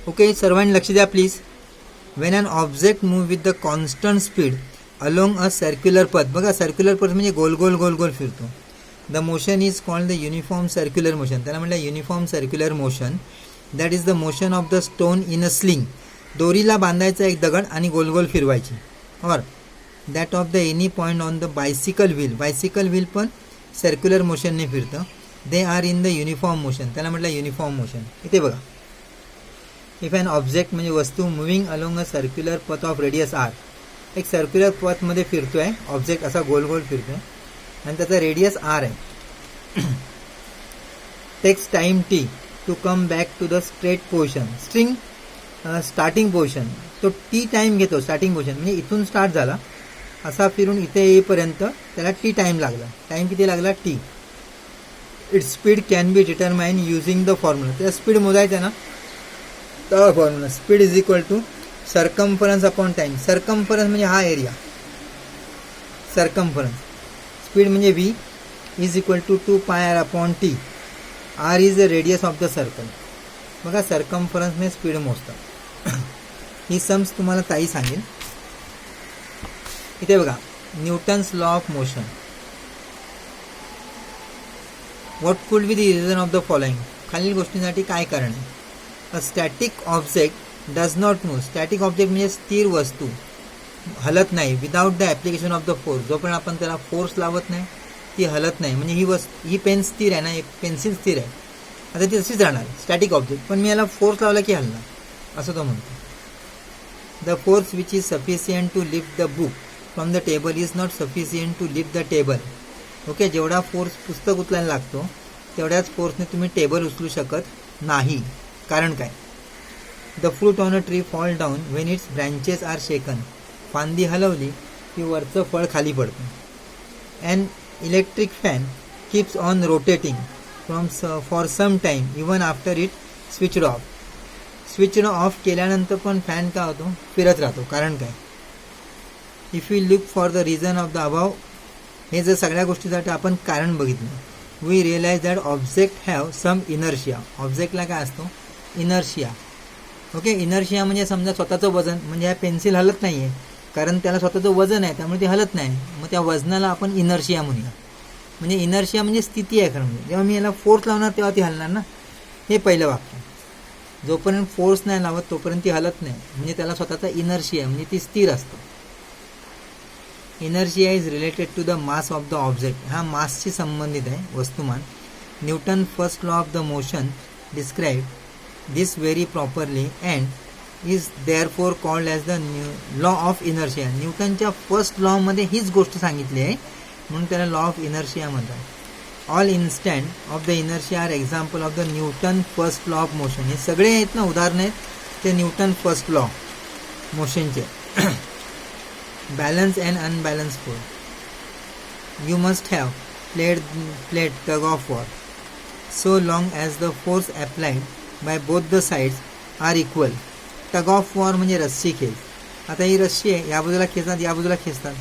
Okay, सर्वांनी लक्ष द्या please. When an object move with the constant speed along a circular path, बघा circular पथ म्हणजे गोल गोल गोल गोल फिरतो. The motion is called the uniform circular motion, त्याला म्हटलं uniform circular motion. That is the motion of the stone in a sling, दोरीला बांधायचा एक दगड आणि गोल गोल फिरवायची. और that of the any point on the bicycle wheel, bicycle wheel पण सर्क्युलर मोशनने फिरतं. They are in the uniform motion, त्याला म्हटलं युनिफॉर्म मोशन. इथे बघा, इफ अन ऑब्जेक्ट म्हणजे वस्तू moving along a circular path of radius R, एक सर्क्युलर पथमध्ये फिरतो आहे ऑब्जेक्ट, असा गोल गोल फिरतो आहे आणि त्याचा रेडियस आर आहे. Takes time T to come back to the straight position, starting position, तो टी टाईम घेतो. स्टार्टिंग पोझिशन म्हणजे इथून स्टार्ट झाला असा फिरून इथे येईपर्यंत त्याला टी टाईम लागला. टाईम किती लागला? T. It's speed can be determine using the formula, त्या स्पीड मोजायचा ना तर formula speed is equal to circumference upon time. Circumference म्हणजे हा एरिया, सर्कम्फरन्स. स्पीड म्हणजे V is equal to 2 pi R upon T. R is the radius of the circle. बघा सर्कम्फरन्सने speed मोजतात. ही सम्स तुम्हाला ताई सांगेल. इथे बघा, Newton's law of motion. What could be the reason of the following, खालील गोष्टींसाठी काय कारण आहे? A static object does not move, static object म्हणजे स्थिर वस्तू हलत नाही. Without the application of the force, जोपर्यंत आपण त्याला फोर्स लावत नाही ती हलत नाही. म्हणजे ही पेन स्थिर आहे ना, एक पेन्सिल स्थिर आहे, आता ती तशीच राहणार स्टॅटिक ऑब्जेक्ट. पण मी याला फोर्स लावला की हलणार, असं तो म्हणतो. The force which is sufficient to lift the book from the table is not sufficient to lift the table. Okay, जेवढा फोर्स पुस्तक उचलायला लागतो तेवढ्याच फोर्सने तुम्ही टेबल उचलू शकत नाही. कारण काय? The fruit on a tree fall down when its branches are shaken, फांदी हलवली की वरचं फळ खाली पडतं. And electric fan keeps on rotating for some time even after it switched off. Switch off केल्यानंतर पण फॅन काय होतो? फिरत राहतो. कारण काय? If you look for the reason of the above, हे जर सगळ्या गोष्टीसाठी आपण कारण बघितलं, we realise that object have some inertia. ऑब्जेक्टला काय असतो? इनर्शिया. ओके, इनर्शिया म्हणजे समजा स्वतःचं वजन, म्हणजे ह्या पेन्सिल हलत नाही आहे कारण त्याला स्वतःचं वजन आहे, त्यामुळे ते हलत नाही. मग त्या वजनाला आपण इनर्शिया म्हणूया. म्हणजे इनर्शिया म्हणजे स्थिती आहे खरं म्हणजे. जेव्हा मी याला फोर्स लावणार तेव्हा ती हलणार ना, हे पहिलं वाक्य. जोपर्यंत फोर्स नाही लावत तोपर्यंत ती हलत नाही, म्हणजे त्याला स्वतःचा इनर्शिया म्हणजे ती स्थिर असतं. Inertia is related to the mass of the object, हा मासशी संबंधित आहे, वस्तुमान. Newton first law of the motion describe this very properly and is therefore called as the law of inertia. न्यूटनच्या फर्स्ट लॉमध्ये हीच गोष्ट सांगितली आहे म्हणून त्याला लॉ ऑफ इनर्शिया म्हणतात. All instant of the inertia are example of the Newton first law of motion. हे सगळे आहेत ना उदाहरणं आहेत ते न्यूटन फर्स्ट लॉ मोशनचे. Balance and unbalance force. You must have played tug of war so long as the force applied by both the sides are equal. Tug of war म्हणजे रस्सी खेच. आता ही रस्सी आहे, या बाजूला खेचतात या बाजूला खेचतात,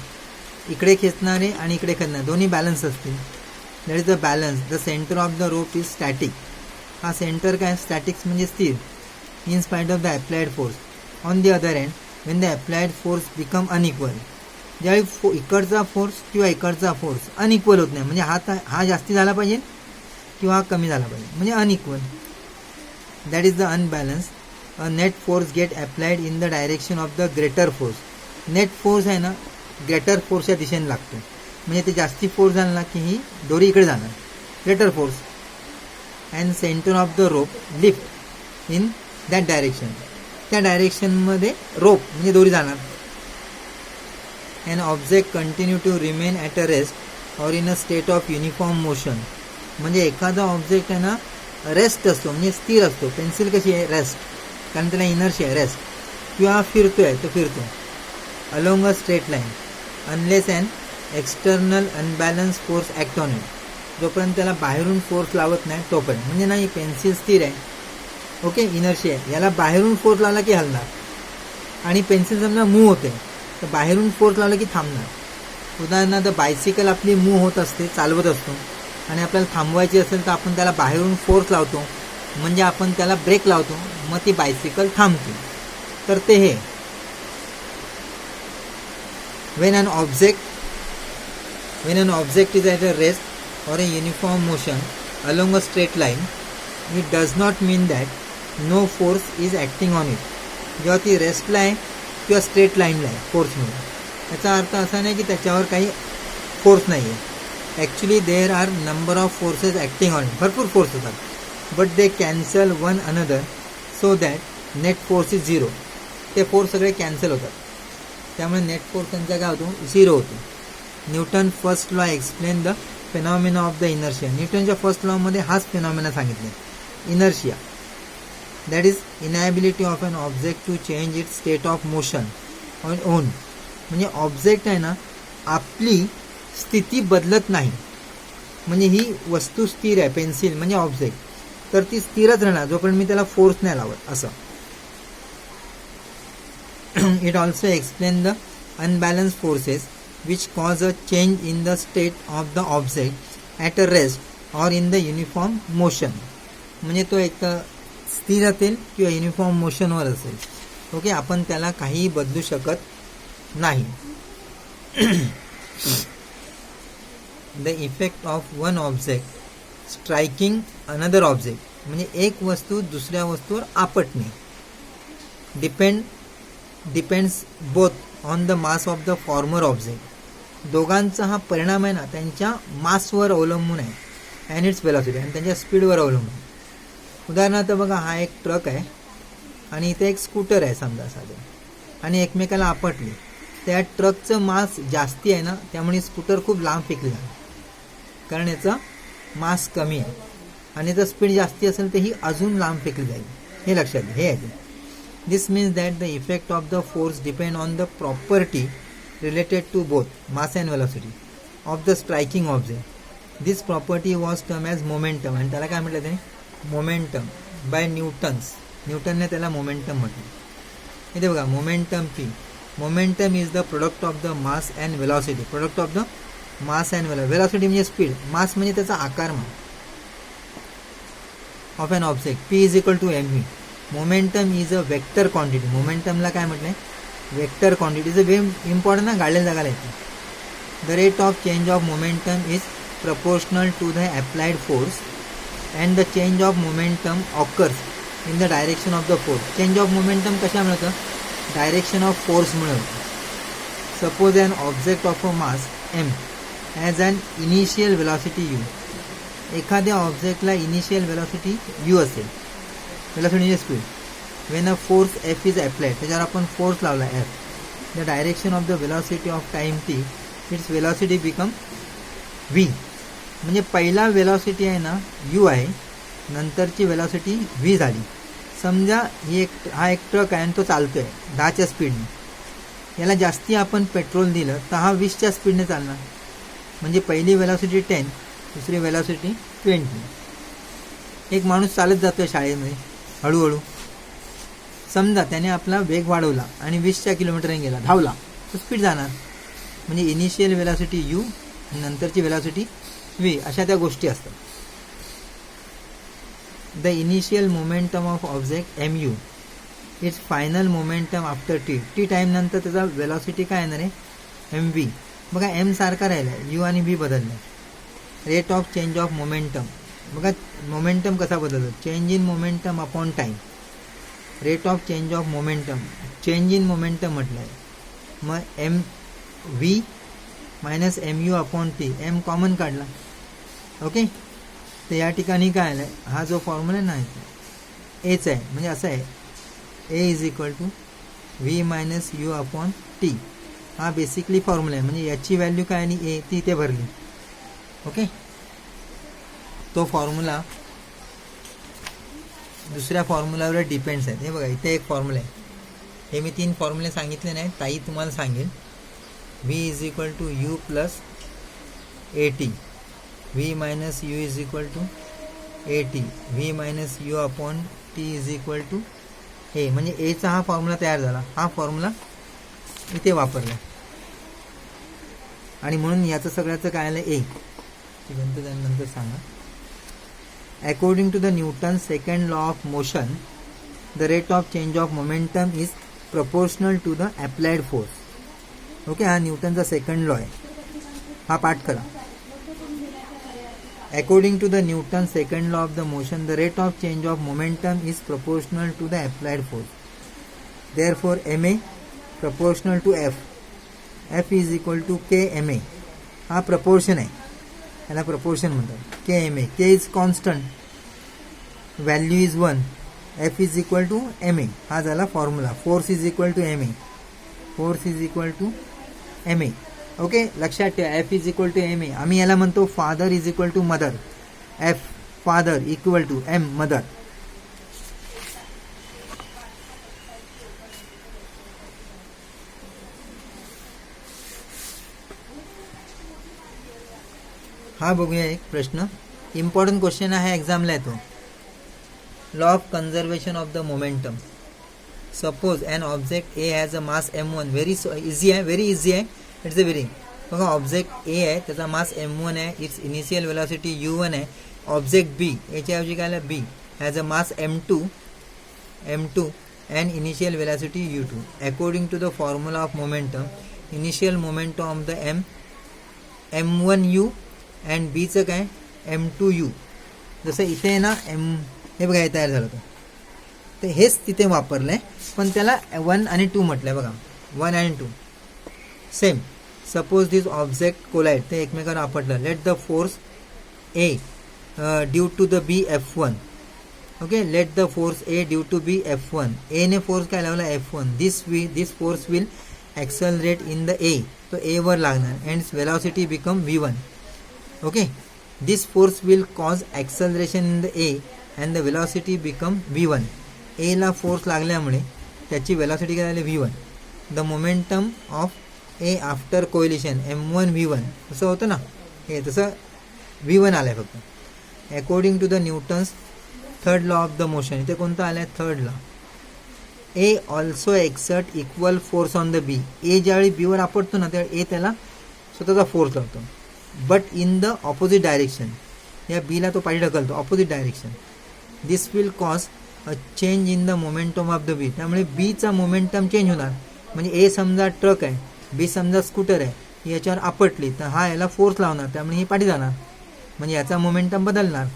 इकडे खेचणारे आणि इकडे खेचणार, दोन्ही बॅलन्स असतील. That is the balance. The centre of the rope is static. हा सेंटर काय? स्टॅटिक्स म्हणजे स्थिर. In spite of the applied force. On the other hand Wien the applied force become unequal, ज्यावेळी इकडचा फोर्स किंवा इकडचा force unequal होत नाही, म्हणजे हा जास्ती झाला पाहिजे किंवा कमी झाला पाहिजे, म्हणजे unequal. That is the unbalance. A net force get applied in the direction of the greater force. Net force आहे ना ग्रेटर फोर्सच्या दिशेने लागतो, म्हणजे ते जास्ती फोर्स झाला ना की ही दोरी इकडे जाणार, greater force. And centre of the rope lift in that direction, त्या डायरेक्शनमध्ये रोप म्हणजे दोरी जाणार. An object continue to remain at a rest or in a state of uniform motion. म्हणजे एखादा ऑब्जेक्ट आहे ना रेस्ट असतो म्हणजे स्थिर असतो. पेन्सिल कशी आहे? रेस्ट, कारण त्याला इनर्शिया आहे, रेस्ट. किंवा फिरतोय तो फिरतो along a straight line unless and external unbalance force act on it. जोपर्यंत त्याला बाहेरून फोर्स लावत नाही तोपर्यंत. म्हणजे नाही पेन्सिल स्थिर आहे, ओके, इनर्शिया आहे, याला बाहेरून फोर्स लावला की हलणार. आणि पेन्सिल समजा मूव्ह होते तर बाहेरून फोर्स लावला की थांबणार. उदाहरणार्थ बायसिकल आपली मूव्ह होत असते, चालवत असतो, आणि आपल्याला थांबवायची असेल तर आपण त्याला बाहेरून फोर्स लावतो म्हणजे आपण त्याला ब्रेक लावतो, मग ती बायसिकल थांबते. तर ते हे when an object is at a rest or a uniform motion along a straight line, it does not mean that no force is acting on it. जेव्हा ती रेस्टला आहे किंवा स्ट्रेट लाईनला आहे फोर्समुळे, याचा अर्थ असा नाही की त्याच्यावर काही फोर्स नाही आहे. Actually there are number of forces acting on it. भरपूर फोर्स होतात, but they cancel one another so that net force is zero. ते फोर्स सगळे कॅन्सल होतात, त्यामुळे नेट फोर्स त्यांचा काय होतो, झिरो होतो. Newton first law explain the phenomena of the inertia. न्यूटनच्या फर्स्ट लॉमध्ये हाच फेनॉमिना सांगितले, inertia. That is inability of an object to change its state of motion on on. म्हणजे ऑब्जेक्ट आहे ना, आपली स्थिती बदलत नाही. म्हणजे ही वस्तू स्थिर आहे, पेन्सिल म्हणजे ऑब्जेक्ट, तर ती स्थिरच राहणार जोपर्यंत मी त्याला फोर्स नाही लावत असं. It also explains the unbalanced forces which cause a change in the state of the object at a rest or in the uniform motion. म्हणजे तो एक स्थिर असेल किंवा युनिफॉर्म मोशनवर असेल. ओके, आपण त्याला काहीही बदलू शकत नाही. The effect of one object striking another object. म्हणजे एक वस्तू दुसऱ्या वस्तूवर आपटणे. Depends both on the mass of the former object. दोघांचा हा परिणाम आहे ना, त्यांच्या मासवर अवलंबून आहे, अँड इट्स वेलॉसिटी, आणि त्यांच्या स्पीडवर अवलंबून. उदाहरणार्थ बघा, हा एक ट्रक आहे आणि इथे एक स्कूटर आहे समजा साधं, आणि एकमेकाला आपटले. त्या ट्रकचं मास जास्ती आहे ना, त्यामुळे स्कूटर खूप लांब फेकली जाईल, कारण याचा मास कमी आहे. आणि जर स्पीड जास्ती असेल तर ही अजून लांब फेकली जाईल. हे लक्षात घ्या, हे आहे. This means that the effect of the force depend on the property related to both mass and velocity of the striking object. This property was termed as momentum, आणि त्याला काय म्हटलं ते, मोमेंटम बाय न्यूटनने त्याला मोमेंटम म्हटलं. इथे बघा, momentum P. Momentum is the product of the mass and velocity. Product of the mass and velocity म्हणजे स्पीड, मास म्हणजे त्याचा आकारमान of an object. P is equal to M V. Momentum is a vector quantity. मोमेंटमला काय म्हटलंय, vector quantity. Is a very important ना, गाडलेल्या जागाला येते. The rate of change of momentum is proportional to the applied force and the change of momentum occurs in the direction of the force. Change of momentum कशामुळे होतं, direction of फोर्समुळे होतं. Suppose an object of a mass M as an initial velocity U. एखाद्या ऑब्जेक्टला initial velocity U असेल, velocity म्हणजे speed. When a force F is applied, त्याच्यावर आपण फोर्स लावला F, the direction of the velocity of time T, its velocity become V. म्हणजे पहिला velocity आहे ना यू आहे, नंतरची वेलॉसिटी व्ही झाली. समजा हा एक ट्रक आहे आणि तो चालतो आहे 10च्या स्पीडने. याला जास्ती आपण पेट्रोल दिलं तर हा 20च्या स्पीडने चालणार. म्हणजे पहिली वेलॉसिटी 10, दुसरी वेलॉसिटी 20. एक माणूस चालत जातो आहे शाळेमध्ये हळूहळू, समजा त्याने आपला वेग वाढवला आणि 20च्या किलोमीटरने गेला, धावला, तो स्पीड जाणार. म्हणजे इनिशियल वेलॉसिटी यू, नंतरची वेलॉसिटी व्ही, अशा त्या गोष्टी असतात. The initial momentum of object M U, its final momentum after T. T time नंतर त्याचा वेलॉसिटी काय येणार आहे, एम व्ही. बघा, एम सारखा राहिला आहे, यू आणि व्ही बदलला. Rate of change of momentum. बघा मोमेंटम कसा बदलतो, change in momentum upon time. Rate of change of momentum, change in momentum म्हटलं आहे. मग M V minus M U upon T, M common काढला. ओके, तर या ठिकाणी काय आलं आहे, हा जो फॉर्म्युला नाही एच आहे. म्हणजे असं आहे, A is equal to V minus U upon T. हा बेसिकली फॉर्म्युला आहे. म्हणजे याची व्हॅल्यू काय आणि ए ती इथे भरली. ओके, तो फॉर्म्युला दुसऱ्या फॉर्म्युलावर डिपेंड्स आहे. हे बघा, इथे एक फॉर्म्युला आहे. हे मी 3 फॉर्म्युले सांगितले नाही, ताई तुम्हाला सांगेल. V is equal to U plus A T, V minus U is equal to A T, V minus U upon T is equal to A. म्हणजे एचा हा फॉर्म्युला तयार झाला. हा फॉर्म्युला इथे वापरला आणि म्हणून याचं सगळ्याचं काय आलं ए. नंतर सांगा. According to the Newton's second law of motion, the rate of change of momentum is proportional to the applied force. Okay, हा न्यूटनचा सेकंड लॉ आहे, हा पाठ करा. According to the Newton's second law of the motion, the rate of change of momentum is proportional to the applied force. Therefore, ma proportional to f. F is equal to k ma. हा proportion आहे, याला proportion म्हणतात. k ma. k is constant, value is 1. F is equal to ma. हा झाला formula. Force is equal to ma. Force is equal to ma. Okay, लक्षात ठेवा, F is equal to M A. आम्ही याला म्हणतो father is equal to mother. F father equal to M mother. हा बघूया एक प्रश्न, इम्पॉर्टंट क्वेश्चन आहे, एक्झामला येतो. Law of conservation of the momentum. Suppose an object A has a mass m1. Very easy आहे, व्हेरी इझी आहे. It's a very, बघा ऑब्जेक्ट ए आहे, त्याचा मास m1 आहे, इट्स इनिशियल वेलॉसिटी u1 आहे. ऑब्जेक्ट बी, याच्याऐवजी काय आलं, B has a mass m2 and initial velocity u2. According to the formula of momentum, initial momentum of the m1u and बीचं काय m2u. जसं इथे आहे ना हे बघा, हे तयार झालं होतं, तर हेच तिथे वापरलं आहे, पण त्याला 1 आणि 2 म्हटलं आहे. बघा 1 आणि 2 सेम. सपोज दिस ऑब्जेक्ट कोलाइड, ते एकमेकांना आपटलं. Let the force A due to the B F1. Okay, let the force A due to B F1. A ने फोर्स काय लावला F1. This force will accelerate in the A, तो A वर लागणार, and velocity become v1. Okay, this force will cause acceleration in the A and the velocity become v1. A ला force लागल्यामुळे त्याची velocity काय झाली v1. The momentum of A after collision m1 v1. तसं होतं ना, हे तसं v1 आलं आहे फक्त. According to the Newton's third law of the motion, इथे कोणतं आलं आहे, third law. A also exert equal force on the B. A ज्यावेळी बीवर आपटतो ना, त्यावेळी ए त्याला स्वतःचा फोर्स लावतो, but in the opposite direction. या बीला तो पाठी ढकलतो, opposite direction. This will cause a change in the momentum of the B. त्यामुळे बीचा मोमेंटम चेंज होणार. म्हणजे ए समजा ट्रक आहे, बी समजा स्कूटर आहे, याच्यावर आपटली तर हा याला फोर्स लावणार, त्यामुळे ही पाठी जाणार, म्हणजे याचा मोमेंटम बदलणार.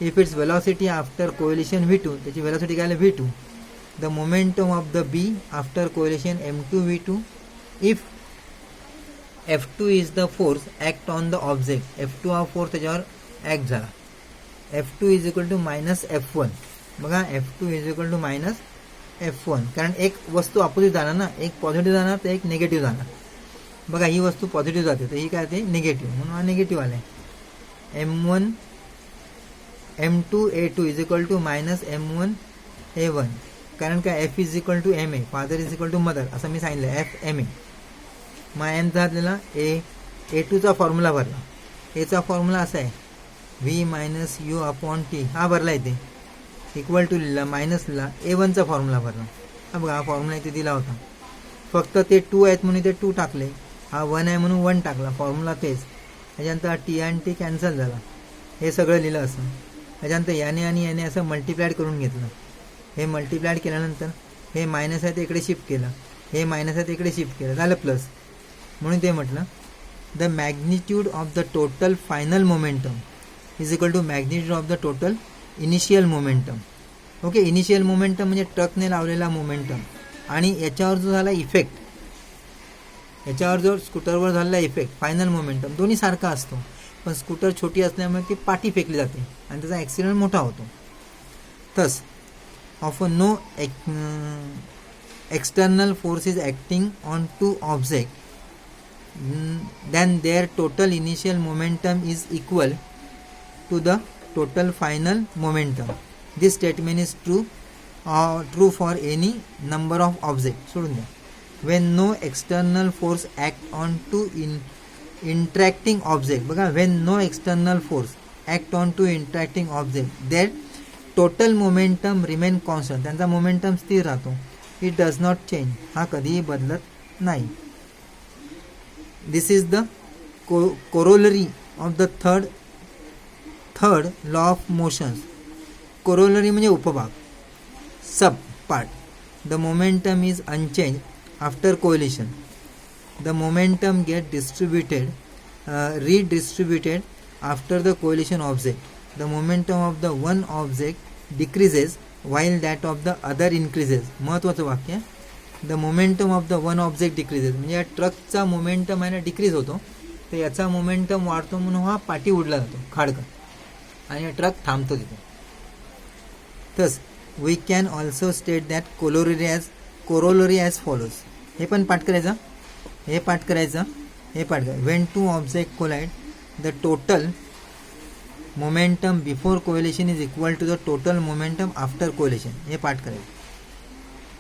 If its velocity after collision v2, त्याची वेलॉसिटी काय आहे v2. The momentum of the B after collision m2 v2. If F2 is the force act on the object. F2 हा फोर्स त्याच्यावर ॲक्ट झाला. F2 is equal to minus F1. बघा F2 is equal to minus F1, कारण एक वस्तू opposite जाणार ना, एक पॉझिटिव्ह जाणार तर एक निगेटिव्ह जाणार. बघा ही वस्तू पॉझिटिव्ह जाते तर ही काय ते निगेटिव्ह, म्हणून हा निगेटिव्ह आला आहे. m2 a2 is equal to minus m1 a1, कारण काय f is equal to ma, father is equal to mother, असं मी सांगितलं. f ma. मग एमचा घातलेला a2चा फॉर्म्युला भरला. एचा फॉर्म्युला असा आहे v minus u upon t, हा भरला इथे, इक्वल टू लिहिला, मायनस लिहिला, a1चा फॉर्म्युला भरला. हा बघा हा फॉर्म्युला इथे दिला होता, फक्त ते 2 आहेत म्हणून ते 2 टाकले, हा 1 आहे म्हणून 1 टाकला, फॉर्म्युला तेच. त्याच्यानंतर टी आणि टी कॅन्सल झाला, हे सगळं लिहिलं असं. त्याच्यानंतर याने आणि याने असं मल्टिप्लायड करून घेतलं. हे मल्टिप्लायड केल्यानंतर हे मायनस आहे ते इकडे शिफ्ट केलं, हे मायनस आहे ते इकडे शिफ्ट केलं, झालं प्लस. म्हणून ते म्हटलं the magnitude of the total final momentum is equal to magnitude of the total initial momentum. Okay, initial momentum म्हणजे ट्रकने लावलेला मोमेंटम, आणि याच्यावर जो झाला इफेक्ट, याच्यावर जो स्कूटरवर झालेला इफेक्ट, फायनल मोमेंटम, दोन्ही सारखा असतो. पण स्कूटर छोटी असल्यामुळे ती पाठी फेकली जाते आणि त्याचा ॲक्सिडेंट मोठा होतो. Thus of no external force is acting on two object, then their total initial momentum is equal to the total final momentum. This statement is true for any number of objects. सोडून द्या. When no external force act on to interacting object, बघा when no external force act on to interacting object, their total momentum remain constant. त्यांचा momentum स्थिर राहतो. It does not change. हा कधीही बदलत नाही. This is the corollary of the third law of motions. Corollary म्हणजे उपभाग. Sub part. The momentum is unchange after collision. The momentum get distributed redistributed after the collision object. The momentum of the one object decreases while that of the other increases. महत्त्वाचं वाक्य. The momentum of the one object decreases म्हणजे या ट्रकचा momentum आहे ना decrease होतो, तर याचा momentum वाढतो म्हणून हा पाठी उडला जातो खाडकन आणि ट्रक थांबतो तिथे. Thus we can also state that corollary as follows. हे पण पाठ करायचं, हे पाठ करायचं, हे पाठ करायचं. When two object collide the total momentum before collision is equal to the total momentum after collision. हे पाठ करायचं.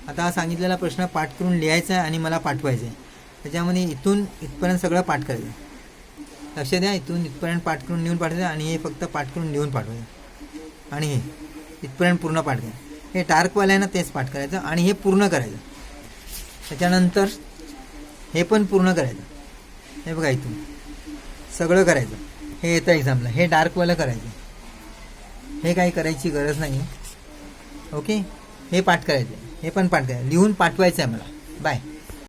आता हा सांगितलेला प्रश्न पाठ करून लिहायचा आहे आणि मला पाठवायचा आहे. त्याच्यामध्ये इथून इथपर्यंत सगळं पाठ करायचं. लक्ष द्या, इथून इथपर्यंत पाठ करून लिहून पाठवायचं आणि हे फक्त पाठ करून लिहून पाठवायचं आणि हे इथपर्यंत पूर्ण पाठ करायचं. हे डार्कवालं आहे ना तेच पाठ करायचं आणि हे पूर्ण करायचं. त्याच्यानंतर हे पण पूर्ण करायचं. हे बघा इथून सगळं करायचं. हे येतं एक्झामला. हे डार्कवालं करायचं, हे काही करायची गरज नाही. ओके, हे पाठ करायचं, हे पण पाठ करायचं. लिहून पाठवायचं आहे मला. बाय.